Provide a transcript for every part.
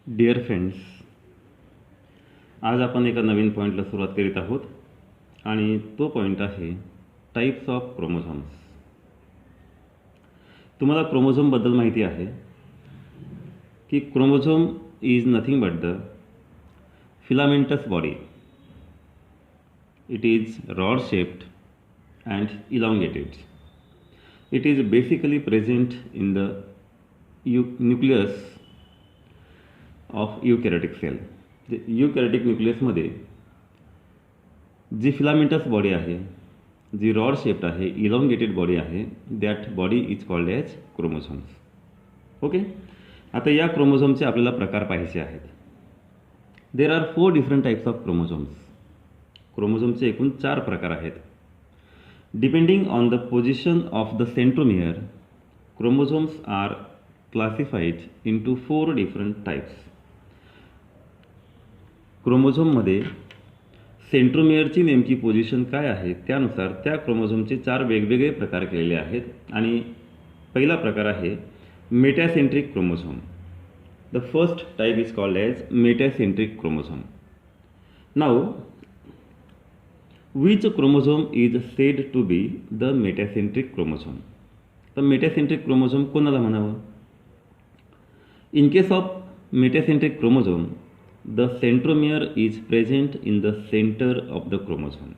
Dear friends, आज आपण एका नवीन पॉईंटला सुरुवात करीत आहोत आणि तो पॉईंट आहे टाईप्स ऑफ क्रोमोझोम्स. तुम्हाला क्रोमोझोमबद्दल माहिती आहे की chromosome is nothing but the filamentous body. It is rod shaped and elongated. It is basically present in the nucleus of eukaryotic cell. Eukaryotic न्यूक्लियसमध्ये जी फिलामेंटस बॉडी आहे, जी रॉड शेप्ड आहे, elongated body आहे, that body is called as chromosomes. Okay, आता या क्रोमोझोमचे आपल्याला प्रकार पाहायचे आहेत. There are 4 different types of chromosomes. क्रोमोझोमचे एकूण 4 प्रकार आहेत. Depending on the position of the centromere, chromosomes are classified into 4 different types. क्रोमोझोममध्ये सेंट्रोमियरची नेमकी पोझिशन काय आहे त्यानुसार त्या क्रोमोझोमचे 4 वेगवेगळे प्रकार केलेले आहेत. आणि पहिला प्रकार आहे metacentric chromosome. The first type is called as metacentric chromosome. Now, which chromosome is said to be the metacentric chromosome. तर मेटॅसेंट्रिक क्रोमोझोम कोणाला म्हणावं? In case of metacentric chromosome, the centromere is present in the center of the chromosome.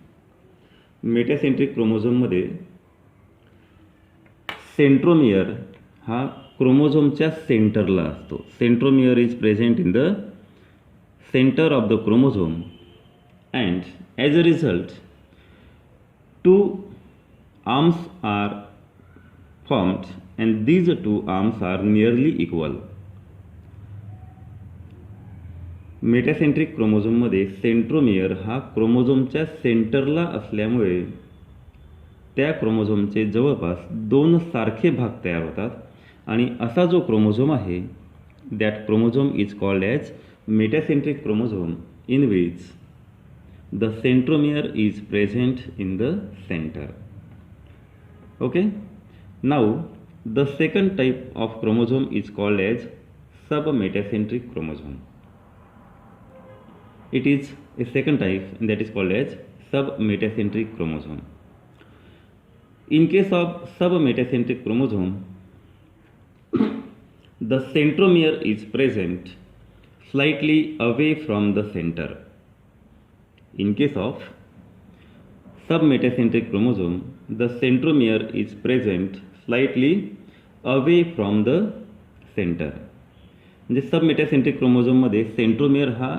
Metacentric क्रोमोझोममध्ये centromere हा क्रोमोझोमच्या सेंटरला असतो. Centromere is present in the center of the chromosome and as a result 2 arms are formed and these 2 arms are nearly equal. Metacentric क्रोमोझोममध्ये centromere हा क्रोमोझोमच्या सेंटरला असल्यामुळे त्या क्रोमोझोमचे जवळपास 2 सारखे भाग तयार होतात आणि असा जो क्रोमोझोम आहे that chromosome is called as metacentric chromosome in which the centromere is present in the center. Okay, now the second type of chromosome is called as submetacentric chromosome. It is a second type and that is called as submetacentric chromosome. In case of submetacentric chromosome, the centromere is present slightly away from the center. In case of submetacentric chromosome, the centromere is present slightly away from the center. म्हणजे सबमेटॅसेंट्रिक क्रोमोझोममध्ये centromere हा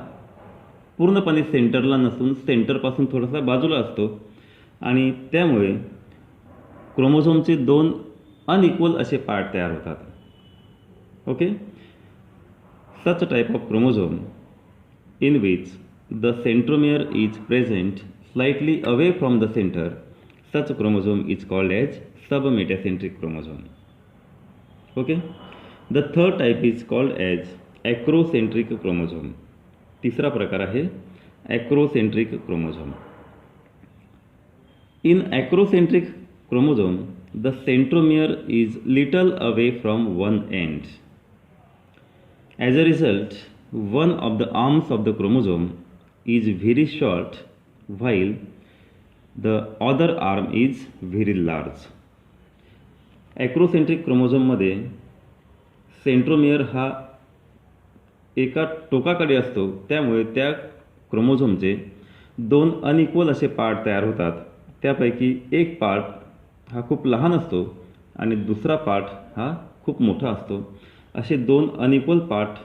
पूर्णपणे सेंटरला नसून सेंटरपासून थोडासा बाजूला असतो आणि त्यामुळे क्रोमोझोमचे 2 अनइक्वल असे पार्ट तयार होतात. Okay, such type of chromosome in which the centromere is present slightly away from the center, such chromosome is called as submetacentric chromosome. Okay, the third type is called as acrocentric chromosome. तिसरा प्रकार आहे acrocentric chromosome. In acrocentric chromosome the centromere is little away from one end. As a result one of the arms of the chromosome is very short while the other arm is very large. Acrocentric क्रोमोझोममध्ये centromere हा एका टोकाकडे असतो, त्यामुळे त्या क्रोमोझोमचे 2 unequal असे part तयार होतात. त्यापैकी एक पार्ट हा खूप लहान असतो आणि दुसरा पार्ट हा खूप मोठा असतो. असे 2 अनइक्वल पार्ट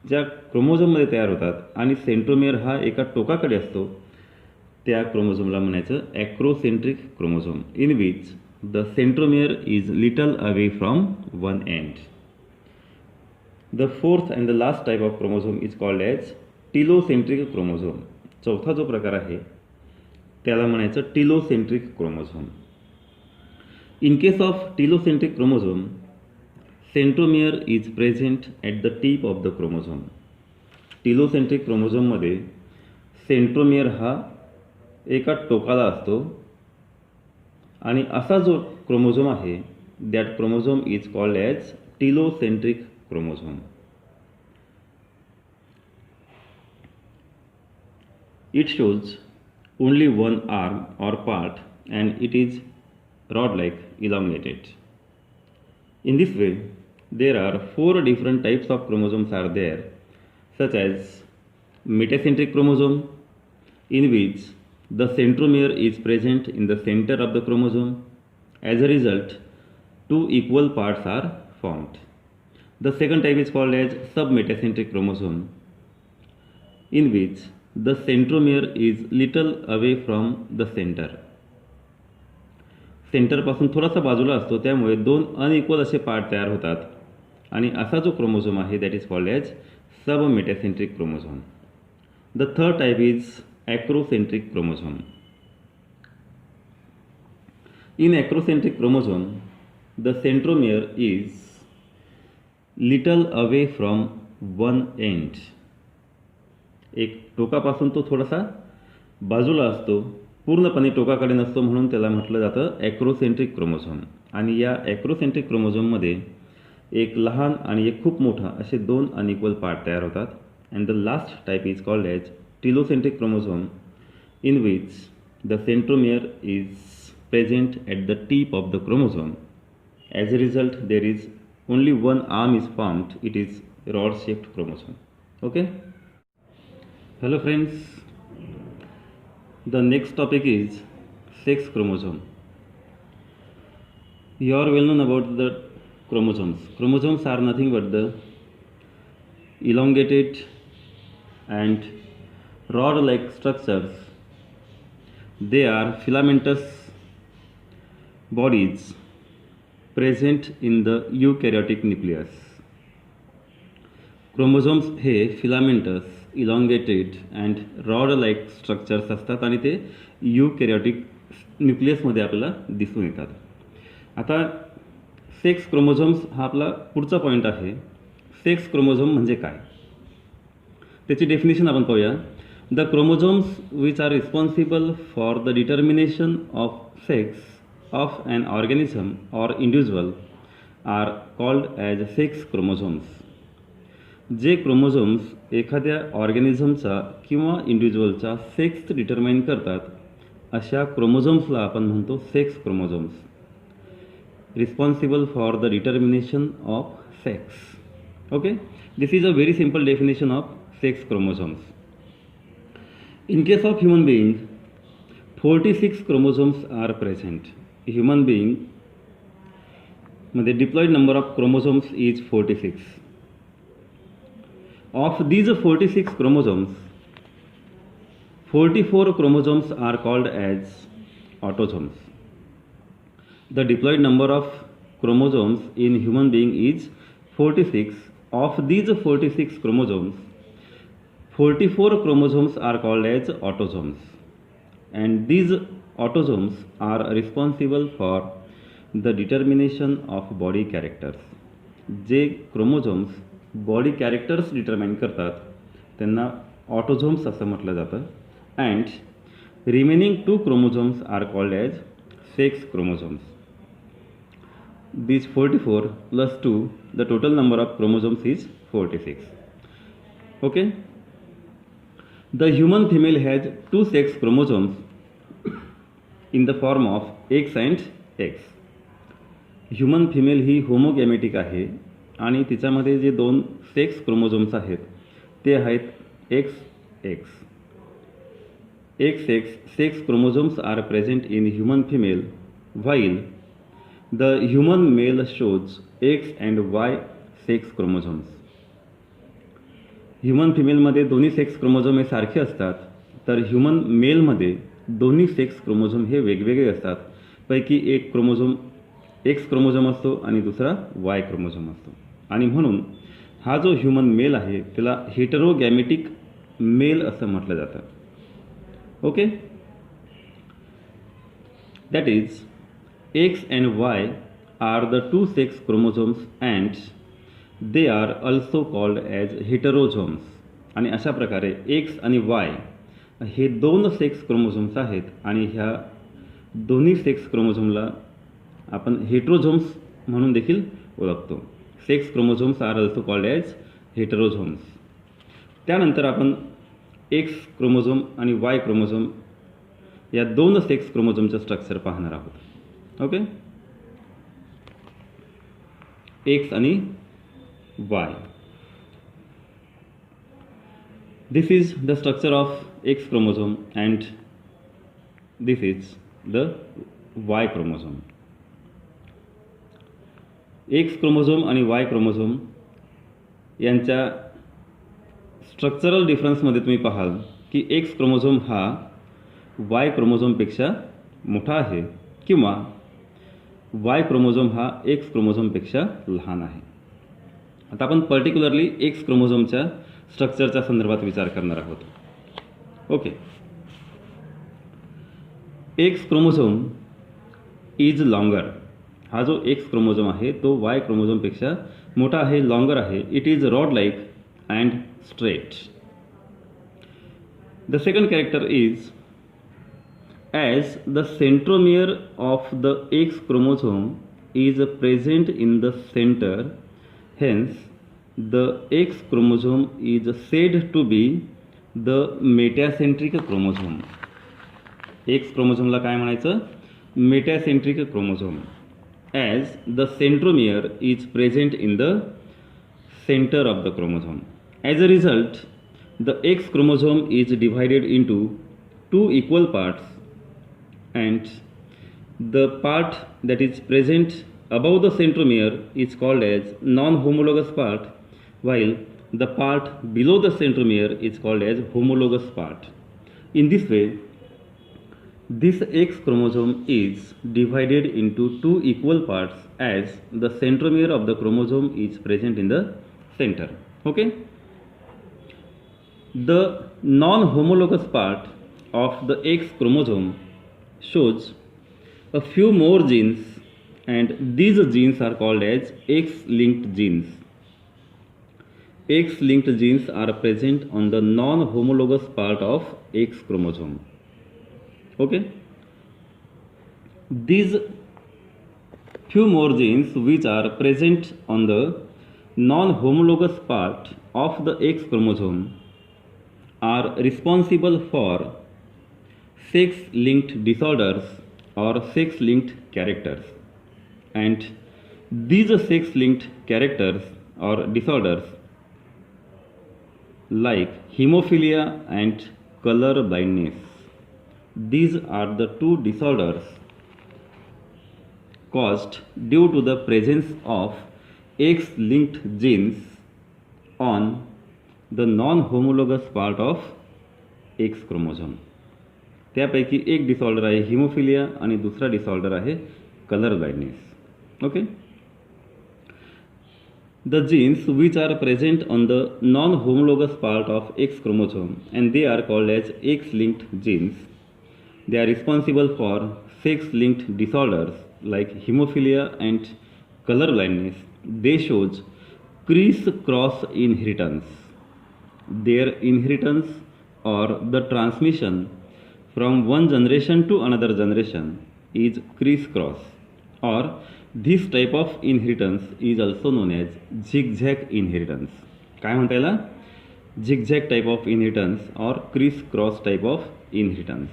ज्या क्रोमोझोममध्ये तयार होतात आणि सेंट्रोमियर हा एका टोकाकडे असतो, त्या क्रोमोझोमला म्हणायचं acrocentric chromosome in which the centromere is little away from one end. The fourth and the last type of chromosome is called as telocentric chromosome. चौथा जो प्रकार आहे त्याला म्हणायचं telocentric chromosome. In case of telocentric chromosome, centromere is present at the tip of the chromosome. Telocentric क्रोमोझोममध्ये centromere हा एका टोकाला असतो आणि असा जो क्रोमोझोम आहे that chromosome is called as telocentric chromosome. It shows only one arm or part and it is rod-like elongated. In this way, there are 4 different types of chromosomes are there, such as metacentric chromosome, in which the centromere is present in the center of the chromosome. As a result, 2 equal parts are formed. The second type is called as submetacentric chromosome, in which the centromere is little away from the center. सेंटरपासून थोडासा बाजूला असतो, त्यामुळे 2 unequal असे part तयार होतात आणि असा जो क्रोमोझोम आहे that is called as submetacentric chromosome. The third type is acrocentric chromosome. In acrocentric chromosome the centromere is little away from one end. एक टोकापासून तो थोडासा बाजूला असतो, पूर्णपणे टोकाकडे नसतो, म्हणून त्याला म्हटलं जातं ॲक्रोसेंट्रिक क्रोमोझोम. आणि या ॲक्रोसेंट्रिक क्रोमोझोममध्ये एक लहान आणि एक खूप मोठा असे 2 अनइक्वल पार्ट तयार होतात. And the last type is called as telocentric chromosome, in which the centromere is present at the tip of the chromosome. As a result there is only one arm is formed. It is rod shaped chromosome. Okay. Hello friends, the next topic is sex chromosome. You are well known about the chromosomes. Chromosomes are nothing but the elongated and rod-like structures. They are filamentous bodies present in the eukaryotic nucleus. Chromosomes हे filamentous, elongated and rod like structures असतात आणि ते यूकॅरियोटिक न्यूक्लियसमध्ये आपल्याला दिसून येतात. आता sex chromosomes हा आपला पुढचा पॉईंट आहे. सेक्स क्रोमोझोम म्हणजे काय, त्याची डेफिनेशन आपण पाहूया. The chromosomes which are responsible for the determination of sex of an organism or individual are called as sex chromosomes. जे क्रोमोझोम्स एखाद्या ऑर्गॅनिझमचा किंवा इंडिव्हिज्युअलचा सेक्स डिटरमाइन करतात, अशा क्रोमोझोम्सला आपण म्हणतो sex chromosomes. Responsible for the determination of sex. Okay, this is a very simple definition of sex chromosomes. In case of human being 46 chromosomes are present. Human being मध्ये diploid number of chromosomes is 46. Of these 46 chromosomes, 44 chromosomes are called as autosomes. The diploid number of chromosomes in human being is 46. Of these 46 chromosomes, 44 chromosomes are called as autosomes. And these autosomes are responsible for the determination of body characters. जे chromosomes body characters determine करतात त्यांना autosomes असं म्हटलं जातं. And remaining 2 chromosomes are called as sex chromosomes. These 44 plus 2, the total number of chromosomes is 46. Okay. The human female has 2 sex chromosomes in the form of X and X. Human female ही homogametic आहे आणि तिच्यामध्ये जे 2 sex chromosomes आहेत ते आहेत X X. X X sex chromosomes are present in human female while the human male shows X and Y sex chromosomes. Human फिमेलमध्ये दोन्ही sex chromosome हे सारखे असतात, तर ह्युमन मेलमध्ये दोन्ही सेक्स क्रोमोझोम हे वेगवेगळे असतात. पैकी एक क्रोमोझोम एक्स क्रोमोझोम असतो आणि दुसरा वाय क्रोमोझोम असतो. आणि म्हणून हा जो ह्युमन मेल आहे त्याला हेटेरोगॅमेटिक मेल असं म्हटलं जातं. Okay. That is X and Y are the 2 sex chromosomes and they are also called as heterosomes. आणि अशा प्रकारे एक्स आणि वाय हे 2 सेक्स क्रोमोझोम्स आहेत आणि ह्या दोन्ही सेक्स क्रोमोझोमला आपण हेटेरोझोम्स म्हणून देखील ओळखतो. Sex chromosomes are also called as heterosomes. त्यानंतर आपण एक्स क्रोमोझोम आणि वाय क्रोमोझोम या दोन सेक्स क्रोमोझोमचं स्ट्रक्चर पाहणार आहोत. ओके, एक्स आणि वाय. This is the structure of X chromosome and this is the Y chromosome. X chromosome आणि Y chromosome यांच्या स्ट्रक्चरल डिफरन्समध्ये तुम्ही पाहाल की X क्रोमोझोम हा Y क्रोमोझोमपेक्षा मोठा आहे किंवा Y क्रोमोझोम हा X क्रोमोझोमपेक्षा लहान आहे. आता आपण पर्टिक्युलरली X क्रोमोझोमच्या स्ट्रक्चरच्या संदर्भात विचार करणार आहोत. Okay, x chromosome is longer. हा जो एक्स क्रोमोझोम आहे तो वाय क्रोमोझोमपेक्षा मोठा आहे, लॉन्गर आहे. It is rod like and straight. The second character is as the centromere of the X chromosome is present in the centre, hence the X chromosome is said to be the metacentric chromosome. X क्रोमोझोमला काय म्हणायचं? Metacentric chromosome. As the centromere is present in the center of the chromosome. As a result, the X chromosome is divided into two equal parts, and the part that is present above the centromere is called as non-homologous part, while the part below the centromere is called as homologous part. In this way, this X chromosome is divided into two equal parts as the centromere of the chromosome is present in the center. Okay? The non-homologous part of the X chromosome shows a few more genes, and these genes are called as X-linked genes. X-linked genes are present on the non-homologous part of X chromosome. Okay? These few more genes which are present on the non-homologous part of the X chromosome are responsible for sex-linked disorders or sex-linked characters. And these sex-linked characters or disorders like hemophilia and color blindness. These are the two disorders caused due to the presence of X-linked genes on the non-homologous part of X chromosome. त्यापैकी एक disorder आहे haemophilia आणि दुसरा disorder आहे colour blindness. Okay, the genes which are present on the non-homologous part of X chromosome, and they are called as X-linked genes. They are responsible for sex-linked disorders like hemophilia and color blindness. They shows criss-cross inheritance. Their inheritance or the transmission from one generation to another generation is criss-cross, or this type of inheritance is also known as zigzag inheritance. काय म्हणता येईल? Zigzag type of inheritance और criss cross type of inheritance.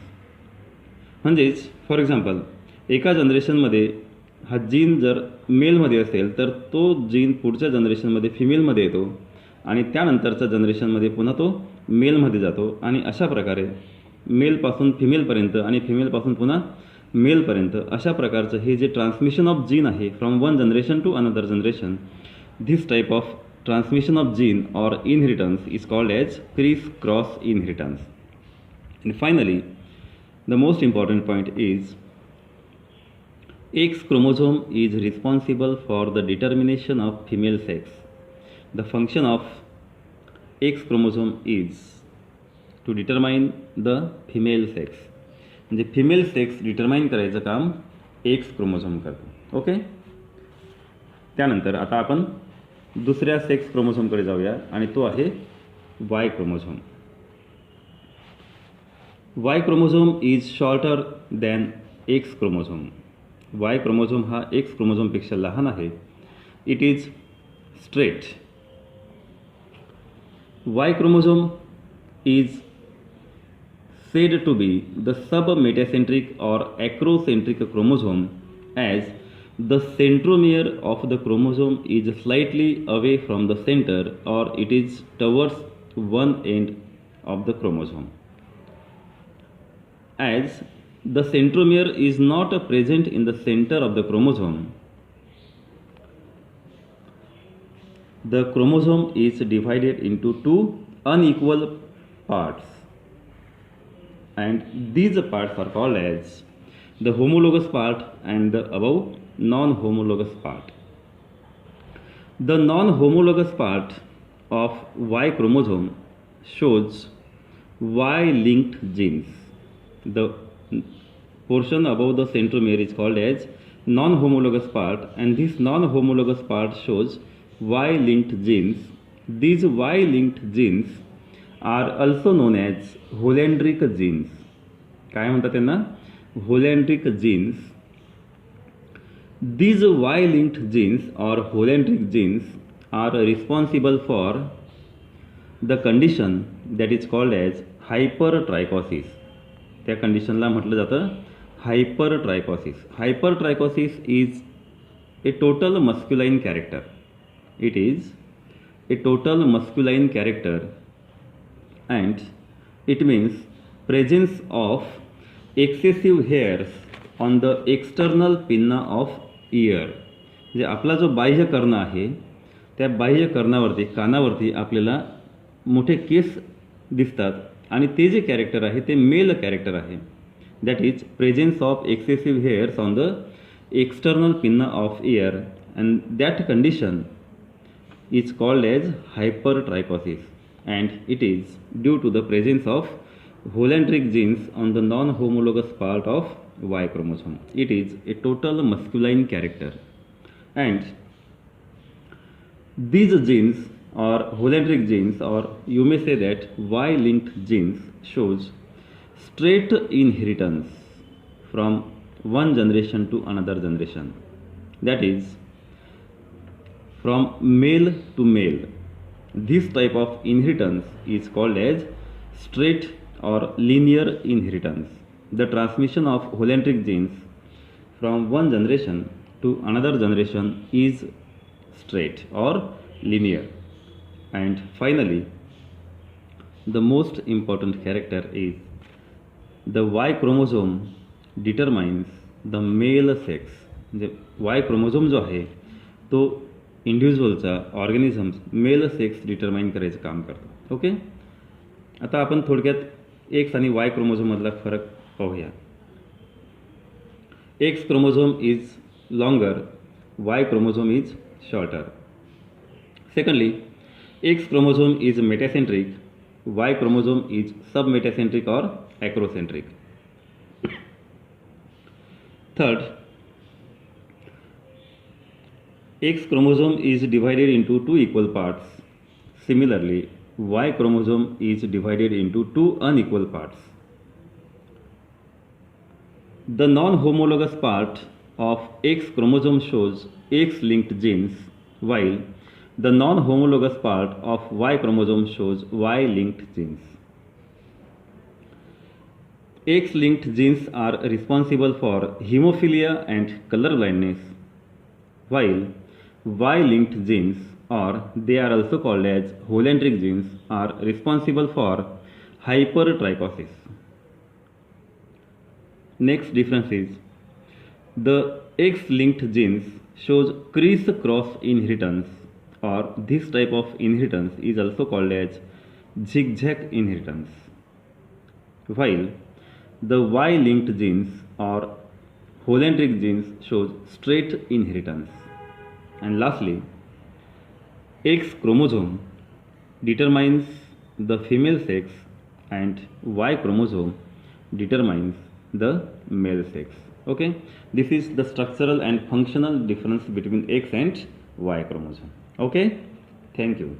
म्हणजेच for example एका जनरेशनमध्ये हा gene जर मेलमध्ये असेल तर तो जीन पुढच्या जनरेशनमध्ये फिमेलमध्ये येतो आणि त्यानंतरच्या जनरेशनमध्ये पुन्हा तो मेलमध्ये जातो आणि अशा प्रकारे मेलपासून फिमेलपर्यंत आणि फिमेलपासून पुन्हा मेलपर्यंत अशा प्रकारचं हे जे ट्रान्समिशन ऑफ जीन आहे from one generation to another generation, this type of transmission of gene और inheritance is called as criss cross inheritance. And finally, the most important point is X chromosome is responsible for the determination of female sex. The function of X chromosome is to determine the female sex. म्हणजे female sex determine करायचं काम x chromosome करतो. Okay, त्यानंतर आता आपण दुसऱ्या sex क्रोमोझोमकडे जाऊया आणि तो आहे Y chromosome. Y chromosome is shorter than X chromosome. Y chromosome हा एक्स क्रोमोझोमपेक्षा लहान आहे. It is straight. Y chromosome is said to be the submetacentric or acrocentric chromosome, as the centromere of the chromosome is slightly away from the center or it is towards one end of the chromosome. As the centromere is not present in the center of the chromosome, the chromosome is divided into two unequal parts, and these parts are called as the homologous part and the above non-homologous part. The non-homologous part of Y chromosome shows Y-linked genes. The portion above the centromere is called as non-homologous part, and this non-homologous part shows Y-linked genes. These Y-linked genes are also known as Holendrick genes. काय म्हणतात त्यांना? Holendrick genes. These Y-linked genes or Holendrick genes are responsible for the condition that is called as hypertrichosis. त्या कंडिशनला म्हटलं जातं hypertrichosis. Hypertrichosis is a total masculine character. It is a total masculine character, and it means presence of excessive hairs on the external pinna of ear. म्हणजे आपला जो बाह्य कर्ण आहे त्या बाह्य कर्णावरती कानावरती आपल्याला मोठे केस दिसतात, आणि ते जे कॅरेक्टर आहे ते मेल कॅरेक्टर आहे. That is presence of excessive hairs on the external pinna of year, and that condition is called as hypertrichosis, and it is due to the presence of Holendrick genes on the non-homologous part of Y chromosome. It is a total masculine character, and these genes or Holendrick genes, or you may say that Y-linked genes, shows straight inheritance from one generation to another generation. That is from male to male. This type of inheritance is called as straight or linear inheritance. The transmission of Holendrick genes from one generation to another generation is straight or linear. And finally, the most important character is the Y chromosome determines the male sex. म्हणजे Y chromosome जो आहे तो इंडिव्हिज्युअलचा organisms male sex determine करायचं काम करतो. Okay, आता आपण थोडक्यात एक्स आणि वाय क्रोमोझोममधला फरक पाहूया. X chromosome is longer, Y chromosome is shorter. Secondly, X chromosome is metacentric, Y chromosome is submetacentric और acrocentric. Third, X chromosome is divided into two equal parts. Similarly, Y chromosome is divided into two unequal parts. The non-homologous part of X chromosome shows X-linked genes, while the non-homologous part of Y chromosome shows Y-linked genes. X-linked genes are responsible for hemophilia and color blindness, while Y-linked genes, or they are also called as Holendrick genes, are responsible for hypertrichosis. Next difference is the X-linked genes shows criss-cross inheritance, or this type of inheritance is also called as zigzag inheritance, while the Y-linked genes or Holendrick genes shows straight inheritance. And lastly, X chromosome determines the female sex and Y chromosome determines the male sex. Okay, this is the structural and functional difference between X and Y chromosome. Okay, thank you.